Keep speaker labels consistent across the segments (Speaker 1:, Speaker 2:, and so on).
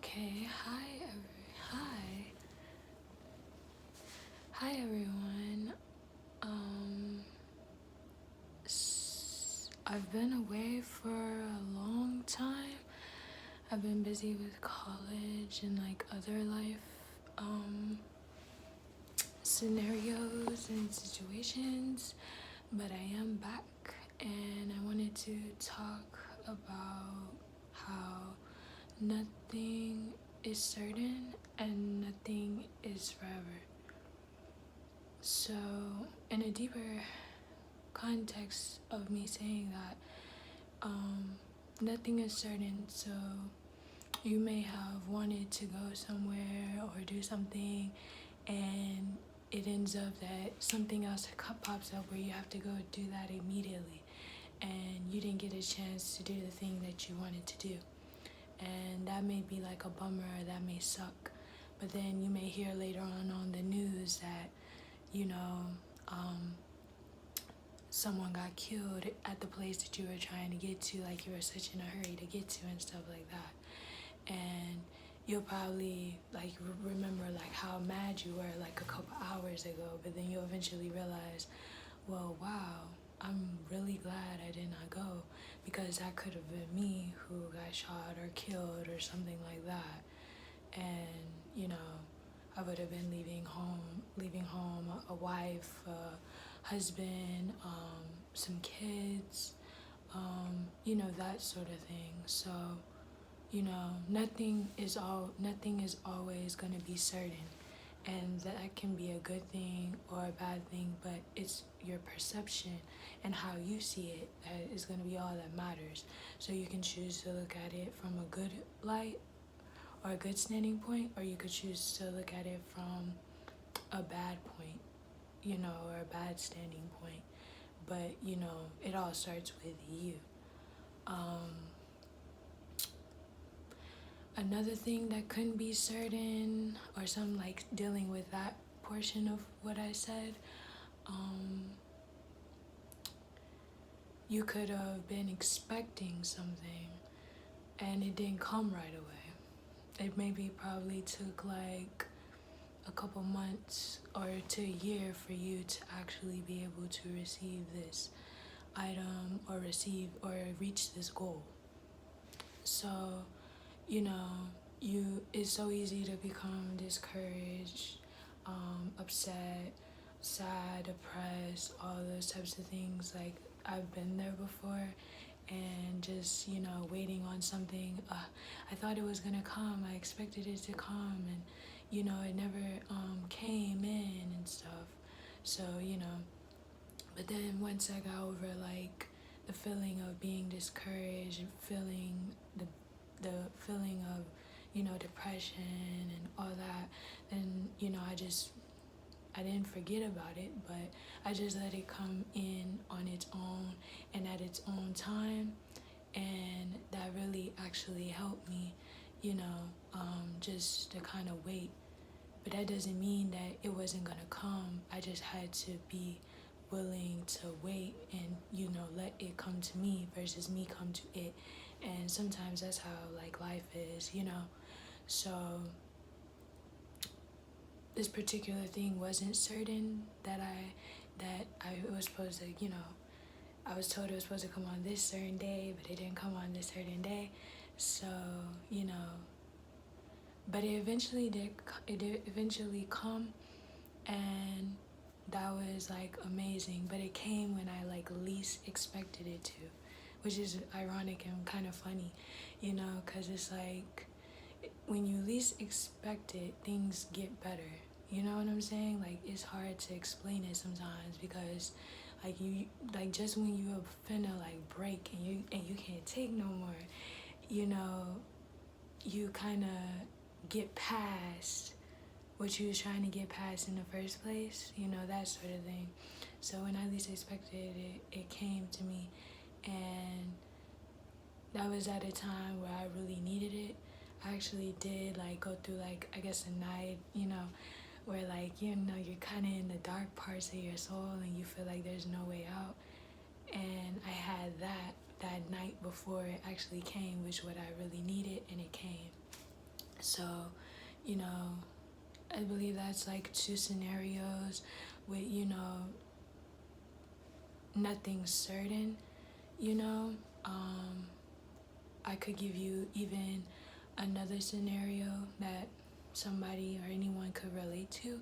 Speaker 1: Okay, hi everyone. I've been away for a long time. I've been busy with college and like other life scenarios and situations, but I am back and I wanted to talk about how nothing is certain and nothing is forever. So, in a deeper context of me saying that, nothing is certain. So, you may have wanted to go somewhere or do something, and it ends up that something else pops up where you have to go do that immediately, and you didn't get a chance to do the thing that you wanted to do. And that may be like a bummer, or that may suck. But then you may hear later on the news that, you know, um, someone got killed at the place that you were trying to get to, like you were such in a hurry to get to and stuff like that. And you'll probably like remember like how mad you were like a couple hours ago, but then you'll eventually realize, well, wow, I'm really glad I did not go, because that could have been me who got shot or killed or something like that. And you know, I would have been leaving home a wife, a husband, some kids, that sort of thing. So, nothing is always going to be certain, and that can be a good thing or a bad thing, but it's your perception and how you see it that is going to be all that matters. So you can choose to look at it from a good light or a good standing point, or you could choose to look at it from a bad point, or a bad standing point. But, it all starts with you. Um, Another thing that couldn't be certain, or some like dealing with that portion of what I said, um, you could have been expecting something and it didn't come right away. It maybe probably took like a couple months or to a year for you to actually be able to receive this item or reach this goal. So, you know, it's so easy to become discouraged, upset, sad, depressed, all those types of things. Like, I've been there before, and just, waiting on something. I thought it was gonna come, I expected it to come, and it never came in and stuff. So, but then once I got over like the feeling of being discouraged, feeling the feeling of depression and all that, then I didn't forget about it, but I just let it come in on its own and at its own time, and that really actually helped me, just to kind of wait. But that doesn't mean that it wasn't gonna come. I just had to be willing to wait and let it come to me versus me come to it. And sometimes that's how like life is. So this particular thing wasn't certain that I was supposed to, I was told it was supposed to come on this certain day, but it didn't come on this certain day. So, but it did eventually come, and that was like amazing. But it came when I like least expected it to, which is ironic and kind of funny, because it's like when you least expect it, things get better. You know what I'm saying? Like, it's hard to explain it sometimes, because just when you are finna like break and you can't take no more, you kind of get past what you was trying to get past in the first place, that sort of thing. So when I least expected it, it came to me, and that was at a time where I really needed it. I actually did like go through like, I guess, a night, where like, you're kind of in the dark parts of your soul and you feel like there's no way out. And I had that night before it actually came, which what I really needed, and it came. So, you know, I believe that's like two scenarios with, nothing certain, you know. Um, I could give you even another scenario that somebody or anyone could relate to,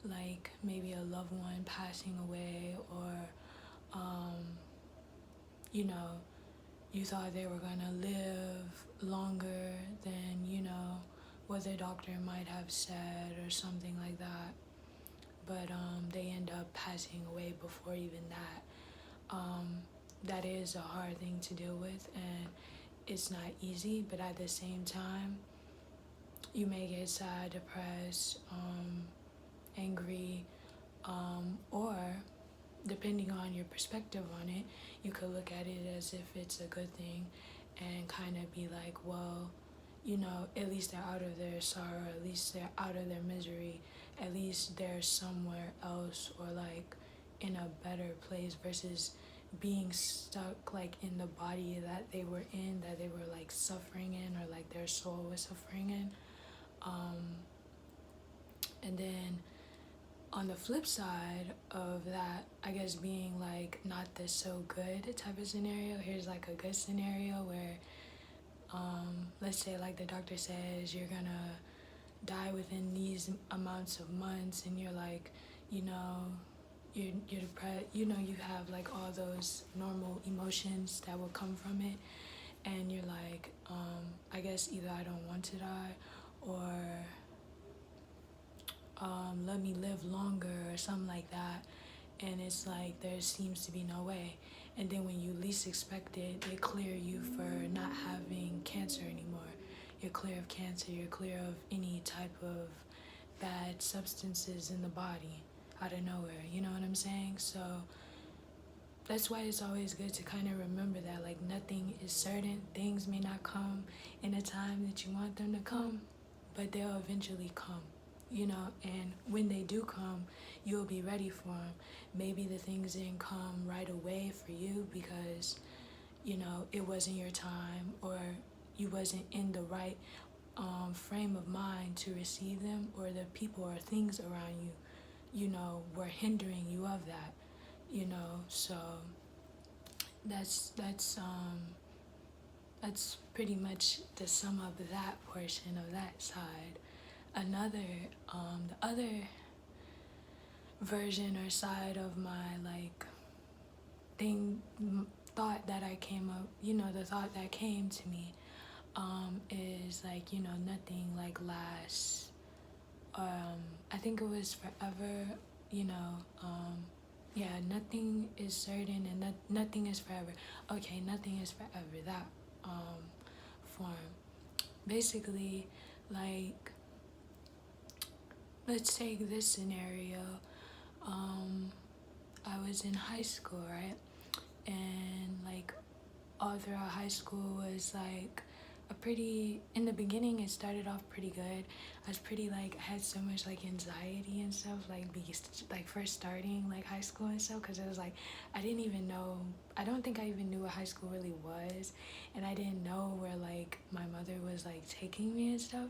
Speaker 1: like maybe a loved one passing away, or, um, you know, you thought they were gonna live longer than, what the doctor might have said or something like that. But they end up passing away before even that. That is a hard thing to deal with, and it's not easy, but at the same time, you may get sad, depressed, angry, or depending on your perspective on it, you could look at it as if it's a good thing and kind of be like, well, at least they're out of their sorrow, at least they're out of their misery, at least they're somewhere else, or like in a better place, versus being stuck like in the body that they were in, that they were like suffering in, or like their soul was suffering in. And then on the flip side of that, I guess being like not this so good type of scenario, here's like a good scenario where, let's say like the doctor says you're gonna die within these amounts of months, and you're like, you're depressed, you have like all those normal emotions that will come from it, and you're like, I guess either I don't want to die, or let me live longer, or something like that. And it's like there seems to be no way. And then when you least expect it, they clear you for not having cancer anymore. You're clear of cancer, you're clear of any type of bad substances in the body out of nowhere. You know what I'm saying? So that's why it's always good to kind of remember that, like, nothing is certain. Things may not come in a time that you want them to come, but they'll eventually come, and when they do come, you'll be ready for them. Maybe the things didn't come right away for you because, it wasn't your time, or you wasn't in the right frame of mind to receive them, or the people or things around you, were hindering you of that, so that's pretty much the sum of that portion of that side. Another, the other version or side of my like thing, thought that I came up, the thought that came to me, is like, nothing like lasts. I think it was forever, you know, yeah, nothing is certain, and nothing is forever. Okay, nothing is forever. That form. Basically, like, let's take this scenario. I was in high school, right? And like all throughout high school was like in the beginning it started off pretty good. I was pretty like, I had so much like anxiety and stuff, like first starting like high school and stuff, because it was like I don't think I even knew what high school really was, and I didn't know where like my mother was like taking me and stuff,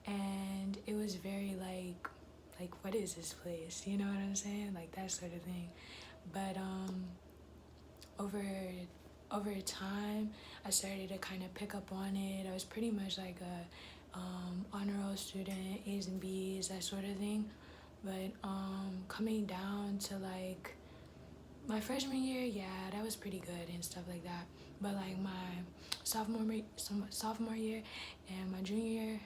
Speaker 1: and it was very like what is this place, you know what I'm saying, like that sort of thing. But over time, I started to kind of pick up on it. I was pretty much like a honor roll student, A's and B's, that sort of thing. But coming down to like my freshman year, yeah, that was pretty good and stuff like that. But like my sophomore year and my junior year,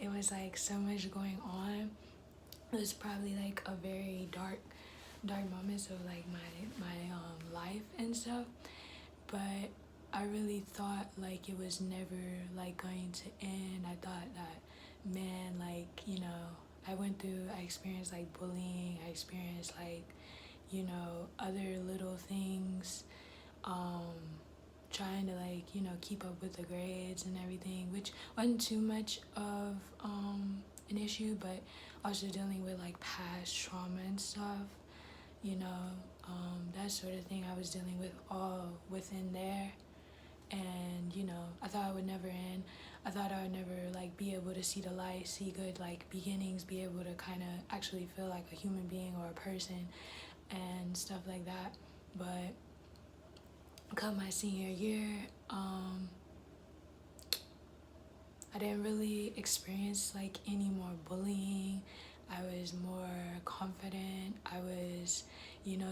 Speaker 1: it was like so much going on. It was probably like a very dark moments of like my life and stuff. But I really thought like it was never like going to end. I thought that, man, like, I experienced like bullying, I experienced like, other little things, trying to like, keep up with the grades and everything, which wasn't too much of an issue, but also dealing with like past trauma and stuff, that sort of thing I was dealing with all within there. And I thought it would never end. I thought I would never like be able to see the light, see good like beginnings, be able to kind of actually feel like a human being or a person and stuff like that. But come my senior year, I didn't really experience like any more bullying. I was more confident. I was,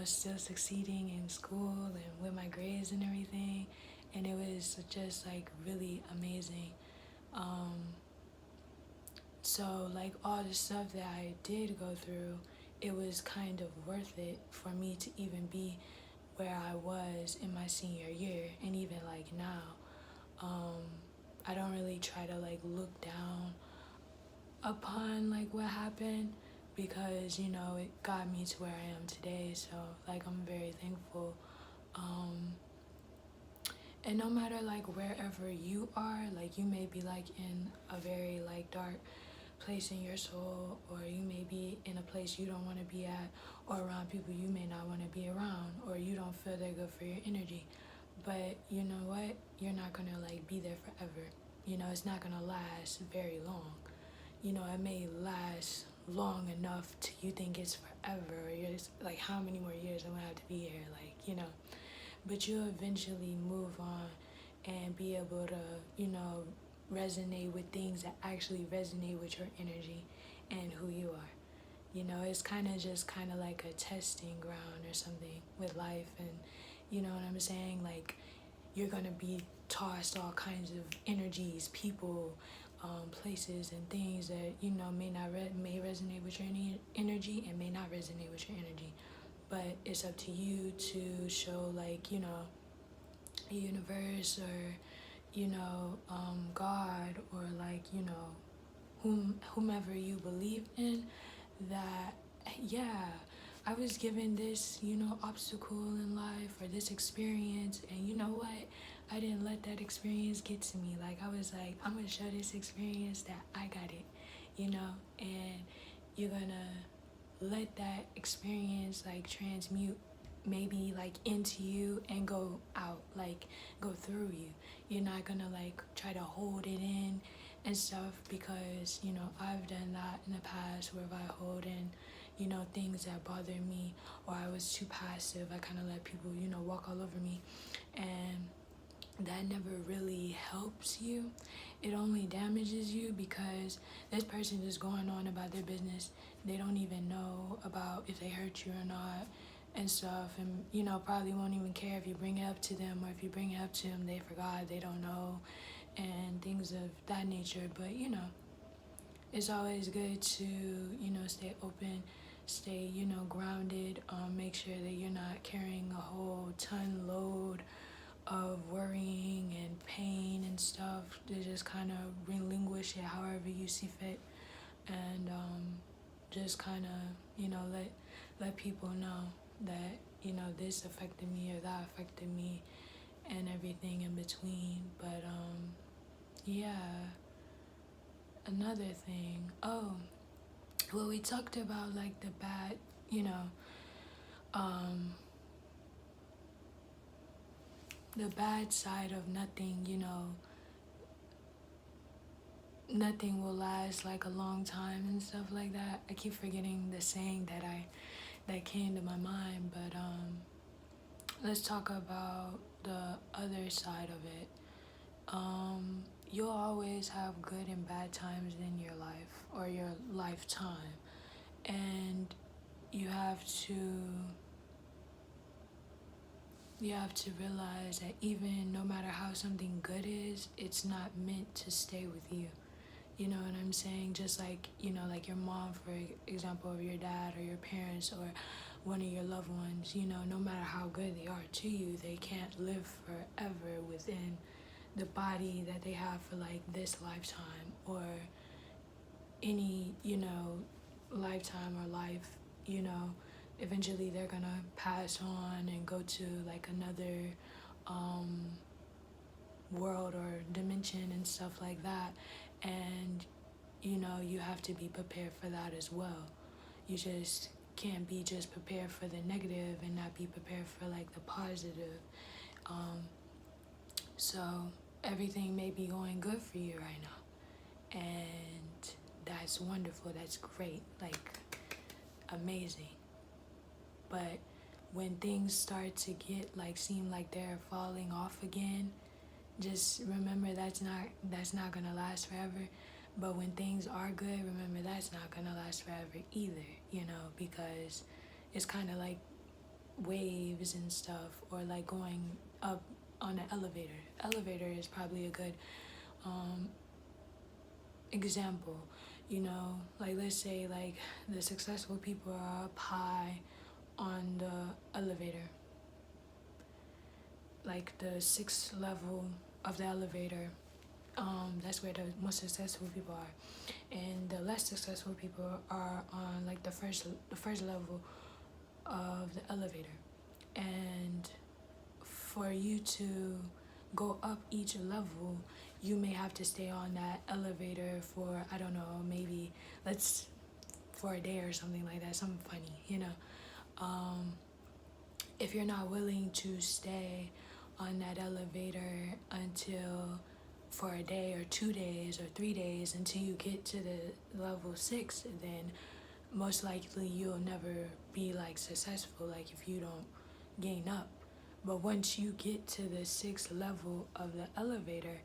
Speaker 1: still succeeding in school and with my grades and everything. And it was just like really amazing. Um, so like all the stuff that I did go through, it was kind of worth it for me to even be where I was in my senior year. And even like now, um, I don't really try to like look down upon like what happened, because it got me to where I am today. So like I'm very thankful. And no matter like wherever you are, like you may be like in a very like dark place in your soul, or you may be in a place you don't want to be at, or around people you may not want to be around, or you don't feel they're good for your energy. But you know what, you're not gonna like be there forever. It's not gonna last very long. It may last long enough to you think it's forever, or you're just, like, how many more years I'm gonna have to be here, but you'll eventually move on and be able to, resonate with things that actually resonate with your energy and who you are. It's kind of like a testing ground or something with life. And you know what I'm saying? Like, you're going to be tossed all kinds of energies, people, places, and things that, may resonate with your energy and may not resonate with your energy. But it's up to you to show, like, the universe, or, God, or, like, whomever you believe in, that, yeah, I was given this, obstacle in life, or this experience, and you know what? I didn't let that experience get to me. Like, I was like, I'm gonna show this experience that I got it, and you're gonna let that experience like transmute maybe like into you and go out, like go through you. You're not gonna like try to hold it in and stuff, because I've done that in the past, where if I hold in things that bother me, or I was too passive, I kind of let people walk all over me, and that never really helps you. It only damages you, because this person is going on about their business. They don't even know about if they hurt you or not and stuff, and probably won't even care if you bring it up to them, or if you bring it up to them they forgot, they don't know, and things of that nature. But it's always good to stay open, stay grounded, make sure that you're not carrying a whole ton load of worrying and pain and stuff, to just kind of relinquish it however you see fit. And just kind of let people know that this affected me or that affected me, and everything in between. But yeah, another thing, well, we talked about like the bad, um the bad side of nothing. Nothing will last like a long time and stuff like that. I keep forgetting the saying that came to my mind. But let's talk about the other side of it. You'll always have good and bad times in your life, or your lifetime, and you have to realize that even no matter how something good is, it's not meant to stay with you. You know what I'm saying? Just like, like your mom, for example, or your dad, or your parents, or one of your loved ones, no matter how good they are to you, they can't live forever within the body that they have for like this lifetime, or any, lifetime or life. Eventually they're gonna pass on and go to like another world or dimension and stuff like that. And you have to be prepared for that as well. You just can't be just prepared for the negative and not be prepared for like the positive. So everything may be going good for you right now. And that's wonderful. That's great. Like, amazing. But when things start to get like seem like they're falling off again, just remember that's not gonna last forever. But when things are good, remember that's not gonna last forever either, because it's kind of like waves and stuff, or like going up on an elevator. Elevator is probably a good um, example. Like, let's say like the successful people are up high on the elevator, like the sixth level of the elevator. That's where the most successful people are, and the less successful people are on like the first level of the elevator. And for you to go up each level, you may have to stay on that elevator for, I don't know, maybe let's for a day or something like that, something funny. If you're not willing to stay on that elevator until for a day or 2 days or 3 days until you get to the level 6, then most likely you'll never be like successful, like if you don't gain up. But once you get to the 6th level of the elevator,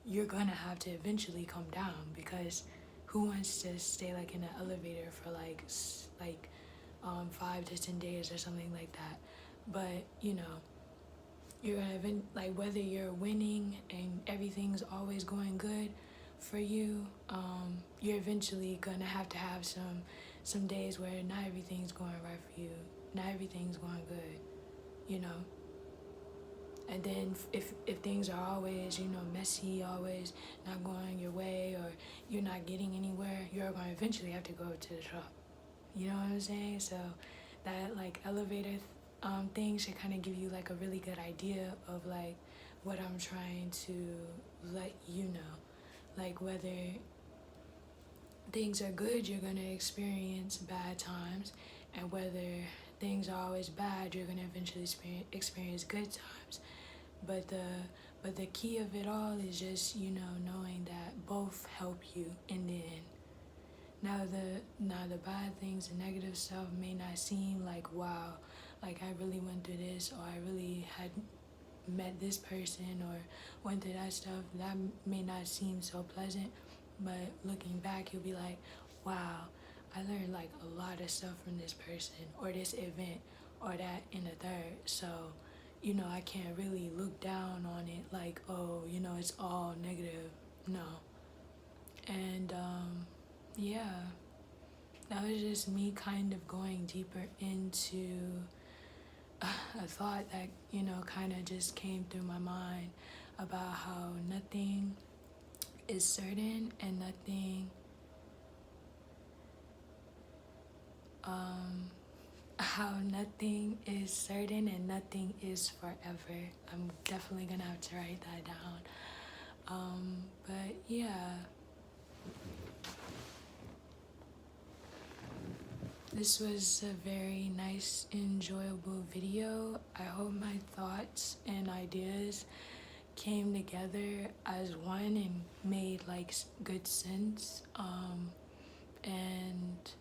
Speaker 1: you're gonna have to eventually come down, because who wants to stay like in an elevator for like 5 to 10 days or something like that? But you're gonna like, whether you're winning and everything's always going good for you, you're eventually gonna have some days where not everything's going right for you, not everything's going good. And then if things are always messy, always not going your way, or you're not getting anywhere, you're going to eventually have to go to the top. You know what I'm saying? So that like elevator thing should kind of give you like a really good idea of like what I'm trying to let you know. Like, whether things are good, you're going to experience bad times, and whether things are always bad, you're going to eventually experience good times. But the key of it all is just knowing that both help you in the end. Now the bad things, the negative stuff may not seem like, wow, like I really went through this, or I really had met this person, or went through that stuff. That may not seem so pleasant, but looking back, you'll be like, wow, I learned like a lot of stuff from this person, or this event, or that in the third. So I can't really look down on it like, oh, it's all negative. No. And yeah, that was just me kind of going deeper into a thought that kind of just came through my mind about how nothing is certain, and how nothing is certain and nothing is forever. I'm definitely gonna have to write that down. But yeah, this was a very nice, enjoyable video. I hope my thoughts and ideas came together as one and made like good sense. And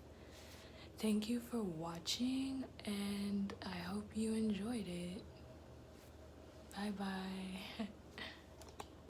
Speaker 1: thank you for watching, and I hope you enjoyed it. Bye bye.